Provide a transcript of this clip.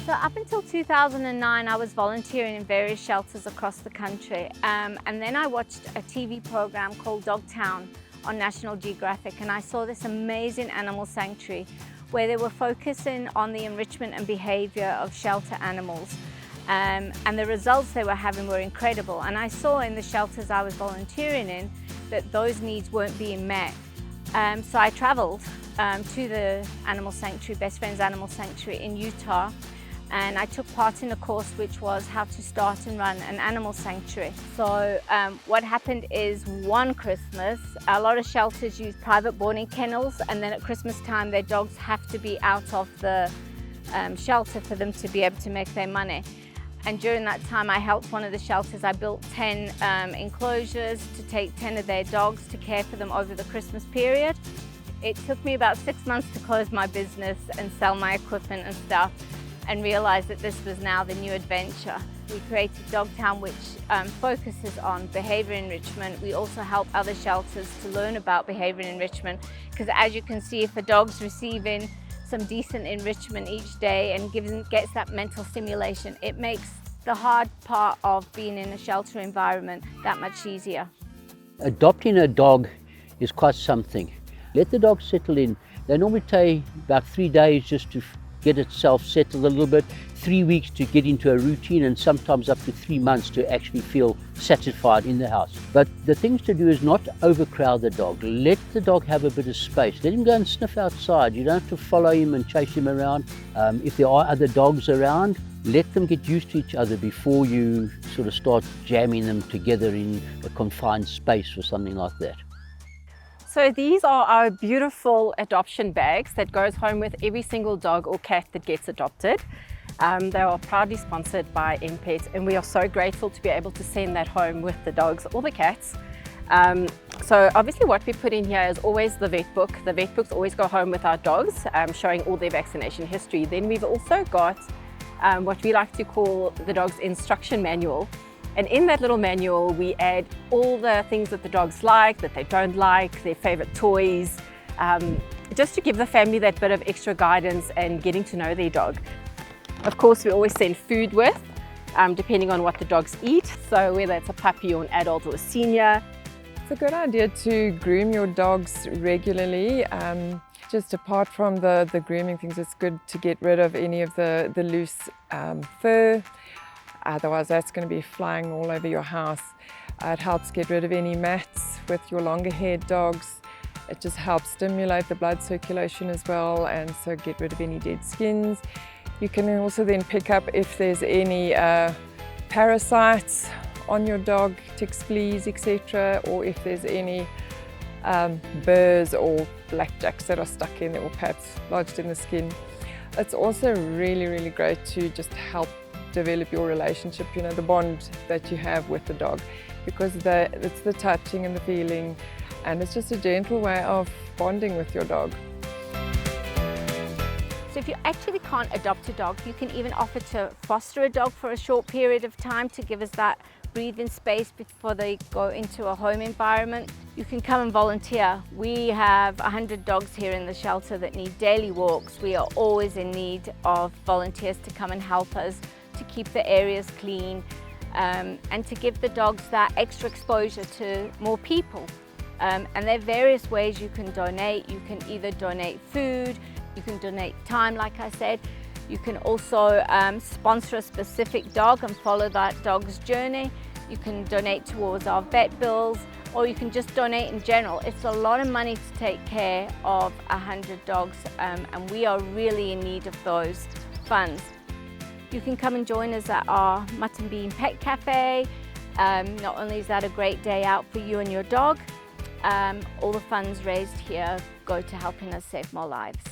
So up until 2009, I was volunteering in various shelters across the country. And then I watched a TV program called DogTown on National Geographic, and I saw this amazing animal sanctuary where they were focusing on the enrichment and behavior of shelter animals. And the results they were having were incredible. And I saw in the shelters I was volunteering in that those needs weren't being met. So I traveled to the animal sanctuary, Best Friends Animal Sanctuary in Utah, and I took part in a course which was how to start and run an animal sanctuary. So what happened is, one Christmas, a lot of shelters use private boarding kennels, and then at Christmas time their dogs have to be out of the shelter for them to be able to make their money. And during that time I helped one of the shelters. I built 10 enclosures to take 10 of their dogs to care for them over the Christmas period. It took me about 6 months to close my business and sell my equipment and stuff, and realized that this was now the new adventure. We created DogTown, which focuses on behavior enrichment. We also help other shelters to learn about behavior enrichment, because as you can see, if a dog's receiving some decent enrichment each day and gets that mental stimulation, it makes the hard part of being in a shelter environment that much easier. Adopting a dog is quite something. Let the dog settle in. They normally take about 3 days just to get itself settled a little bit, 3 weeks to get into a routine, and sometimes up to 3 months to actually feel satisfied in the house. But the things to do is not overcrowd the dog. Let the dog have a bit of space. Let him go and sniff outside. You don't have to follow him and chase him around. If there are other dogs around, let them get used to each other before you sort of start jamming them together in a confined space or something like that. So these are our beautiful adoption bags that goes home with every single dog or cat that gets adopted. They are proudly sponsored by MPet, and we are so grateful to be able to send that home with the dogs or the cats. So obviously what we put in here is always the vet book. The vet books always go home with our dogs, showing all their vaccination history. Then we've also got what we like to call the dog's instruction manual. And in that little manual, we add all the things that the dogs like, that they don't like, their favorite toys, just to give the family that bit of extra guidance and getting to know their dog. Of course, we always send food with, depending on what the dogs eat. So whether it's a puppy or an adult or a senior. It's a good idea to groom your dogs regularly. Just apart from the grooming things, it's good to get rid of any of the loose fur. Otherwise that's going to be flying all over your house. It helps get rid of any mats with your longer haired dogs. It just helps stimulate the blood circulation as well, and so get rid of any dead skins. You can also then pick up if there's any parasites on your dog, ticks, fleas, etc., or if there's any burrs or blackjacks that are stuck in there or perhaps lodged in the skin. It's also really great to just help develop your relationship, you know, the bond that you have with the dog, because it's the touching and the feeling, and it's just a gentle way of bonding with your dog. So if you actually can't adopt a dog, you can even offer to foster a dog for a short period of time to give us that breathing space before they go into a home environment. You can come and volunteer. We have 100 dogs here in the shelter that need daily walks. We are always in need of volunteers to come and help us to keep the areas clean, and to give the dogs that extra exposure to more people. And there are various ways you can donate. You can either donate food, you can donate time, like I said. You can also sponsor a specific dog and follow that dog's journey. You can donate towards our vet bills, or you can just donate in general. It's a lot of money to take care of 100 dogs, and we are really in need of those funds. You can come and join us at our Mutton Bean Pet Cafe. Not only is that a great day out for you and your dog, all the funds raised here go to helping us save more lives.